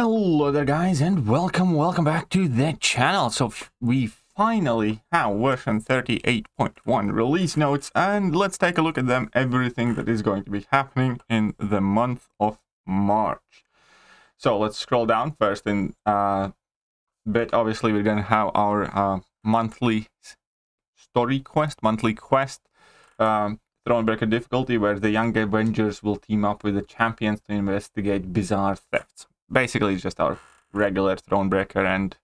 Hello there guys, and welcome back to the channel. So we finally have version 38.1 release notes, and let's take a look at them, everything that is going to be happening in the month of March. So let's scroll down first in bit. Obviously we're going to have our monthly story quest, Thronebreaker difficulty, where the young Avengers will team up with the champions to investigate bizarre thefts. Basically, it's just our regular Thronebreaker and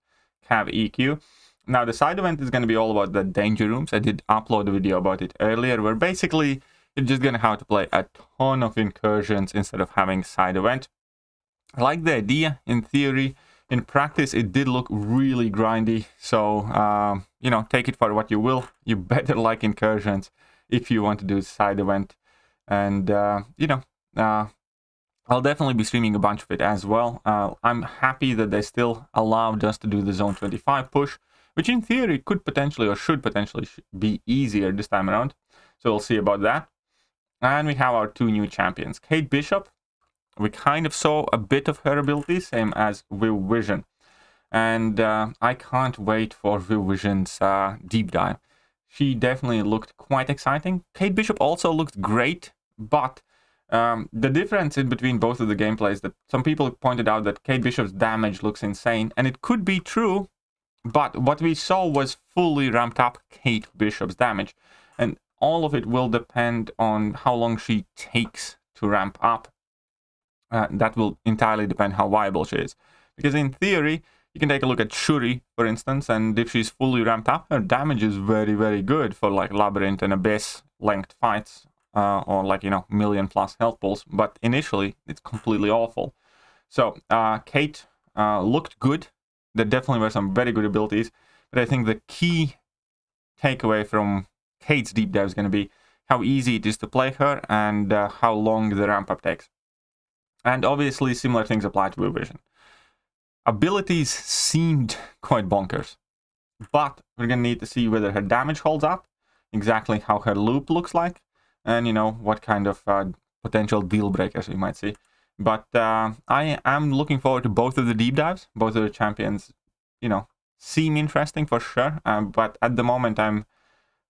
Cav EQ. Now, the side event is going to be all about the danger rooms. I did upload a video about it earlier, where basically you're just going to have to play a ton of incursions instead of having side event. I like the idea in theory. In practice, it did look really grindy. So, you know, take it for what you will. You better like incursions if you want to do side event. And, you know, I'll definitely be streaming a bunch of it as well. I'm happy that they still allowed us to do the Zone 25 push, which in theory could potentially or should potentially be easier this time around. So we'll see about that. And we have our two new champions. Kate Bishop, we kind of saw a bit of her ability, same as Viv Vision. And I can't wait for Viv Vision's deep dive. She definitely looked quite exciting. Kate Bishop also looked great, but the difference in between both of the gameplays, that some people pointed out that Kate Bishop's damage looks insane, and it could be true, but what we saw was fully ramped up Kate Bishop's damage, and all of it will depend on how long she takes to ramp up. That will entirely depend how viable she is, because in theory, you can take a look at Shuri, for instance, and if she's fully ramped up, her damage is very, very good for like Labyrinth and Abyss length fights. Or like, you know, million+ health pulls, but initially it's completely awful. So Kate looked good. There definitely were some very good abilities, but I think the key takeaway from Kate's deep dive is going to be how easy it is to play her and how long the ramp up takes. And obviously similar things apply to Viv Vision. Abilities seemed quite bonkers, but we're going to need to see whether her damage holds up, exactly how her loop looks like, and, you know, what kind of potential deal breakers we might see. But I am looking forward to both of the deep dives. Both of the champions, you know, seem interesting for sure. But at the moment, I'm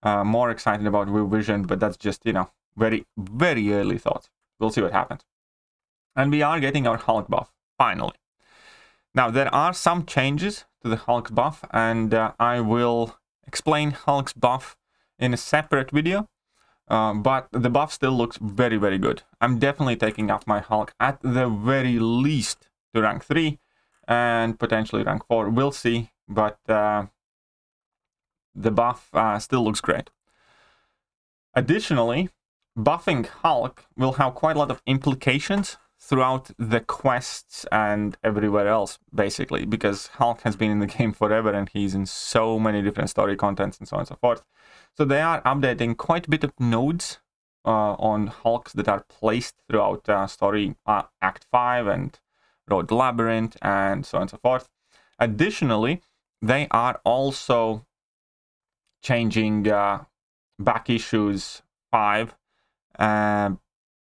more excited about Viv Vision. But that's just, you know, very, very early thoughts. We'll see what happens. And we are getting our Hulk buff, finally. Now, there are some changes to the Hulk buff. And I will explain Hulk's buff in a separate video. But the buff still looks very, very good. I'm definitely taking up my Hulk at the very least to rank 3 and potentially rank 4. We'll see, but the buff still looks great. Additionally, buffing Hulk will have quite a lot of implications throughout the quests and everywhere else, basically, because Hulk has been in the game forever and he's in so many different story contents and so on and so forth. So they are updating quite a bit of nodes on Hulks that are placed throughout story Act 5 and Road Labyrinth and so on and so forth. Additionally, they are also changing back issues 5,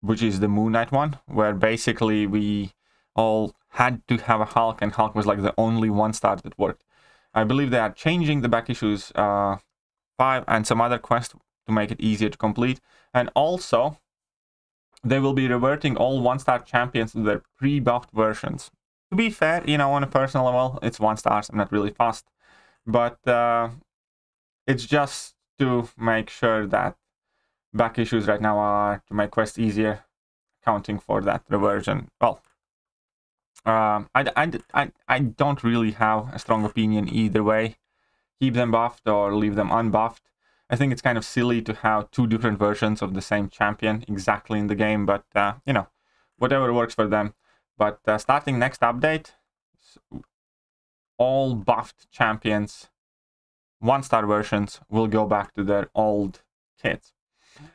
which is the Moon Knight one, where basically we all had to have a Hulk, and Hulk was like the only one-star that worked. I believe they are changing the back issues 5 and some other quests to make it easier to complete. And also, they will be reverting all one-star champions to their pre-buffed versions. To be fair, you know, on a personal level, it's 1-stars. I'm not really fussed. But it's just to make sure that back issues right now are to make quests easier, accounting for that reversion. Well, I don't really have a strong opinion either way. Keep them buffed or leave them unbuffed. I think it's kind of silly to have two different versions of the same champion exactly in the game, but you know, whatever works for them. But starting next update, all buffed champions, 1-star versions, will go back to their old kits.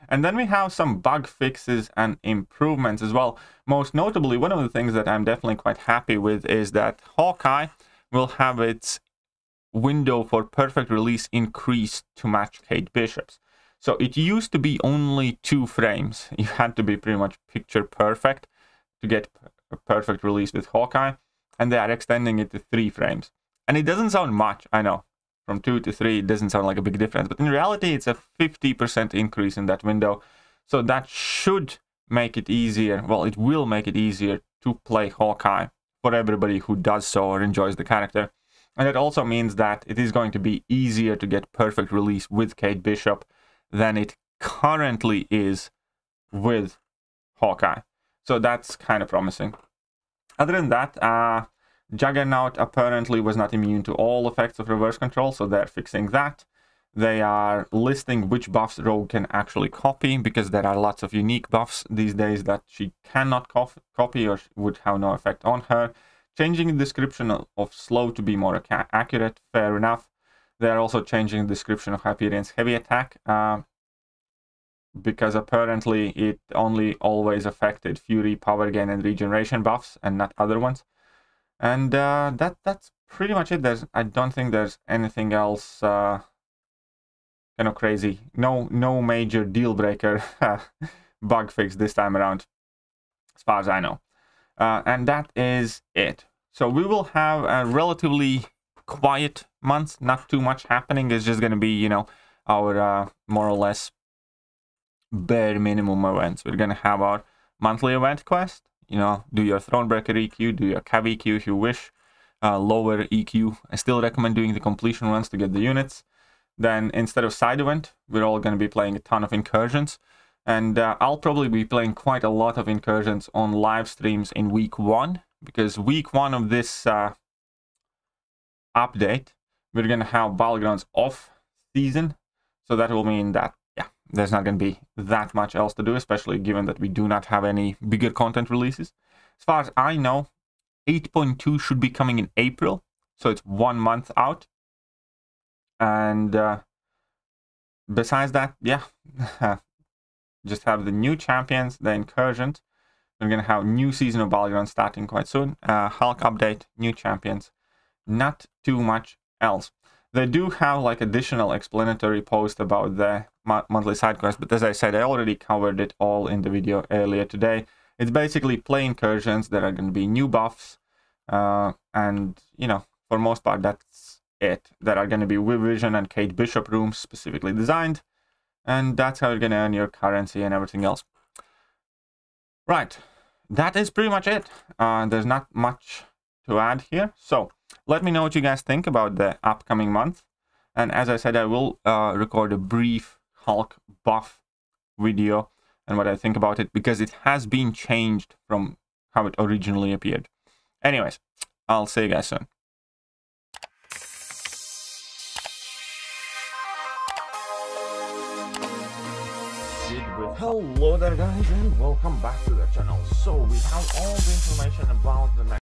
And then we have some bug fixes and improvements as well. Most notably, one of the things that I'm definitely quite happy with is that Hawkeye will have its window for perfect release increased to match Kate Bishop's. So it used to be only 2 frames. You had to be pretty much picture perfect to get a perfect release with Hawkeye. and they are extending it to 3 frames. And it doesn't sound much, I know. From 2 to 3, it doesn't sound like a big difference. But in reality, it's a 50% increase in that window. So that should make it easier. Well, it will make it easier to play Hawkeye for everybody who does so or enjoys the character. And it also means that it is going to be easier to get perfect release with Kate Bishop than it currently is with Hawkeye. So that's kind of promising. Other than that, Juggernaut apparently was not immune to all effects of reverse control, so they're fixing that. They are listing which buffs Rogue can actually copy, because there are lots of unique buffs these days that she cannot copy or would have no effect on her. Changing the description of slow to be more accurate, fair enough. They are also changing the description of Hyperion's heavy attack, because apparently it only always affected Fury, Power Gain, and Regeneration buffs, and not other ones. And that's pretty much it. I don't think there's anything else kind of crazy. No major deal breaker bug fix this time around, as far as I know. And that is it. So we will have a relatively quiet month, not too much happening. It's just going to be, you know, our more or less bare minimum events. We're going to have our monthly event quest, you know, do your Thronebreaker EQ, do your Cav EQ if you wish, lower EQ. I still recommend doing the completion runs to get the units. Then instead of side event, we're all going to be playing a ton of incursions. And I'll probably be playing quite a lot of incursions on live streams in week 1, because week 1 of this update, we're going to have Battlegrounds off season. So that will mean that, yeah, there's not going to be that much else to do, especially given that we do not have any bigger content releases. As far as I know, 8.2 should be coming in April, so it's 1 month out. And besides that, yeah, just have the new champions, the incursions. We're going to have new season of Battlegrounds starting quite soon. Hulk update, new champions. Not too much else. They do have like additional explanatory post about the monthly side quest, but as I said, I already covered it all in the video earlier today. It's basically play incursions. There are going to be new buffs, and you know, for most part, that's it. There are going to be Vision and Kate Bishop rooms specifically designed, and that's how you're going to earn your currency and everything else. Right, that is pretty much it. There's not much to add here, so let me know what you guys think about the upcoming month. And as I said, I will record a brief Hulk buff video and what I think about it, because it has been changed from how it originally appeared. Anyways, I'll see you guys soon. Hello there guys, and welcome back to the channel. So we have all the information about the next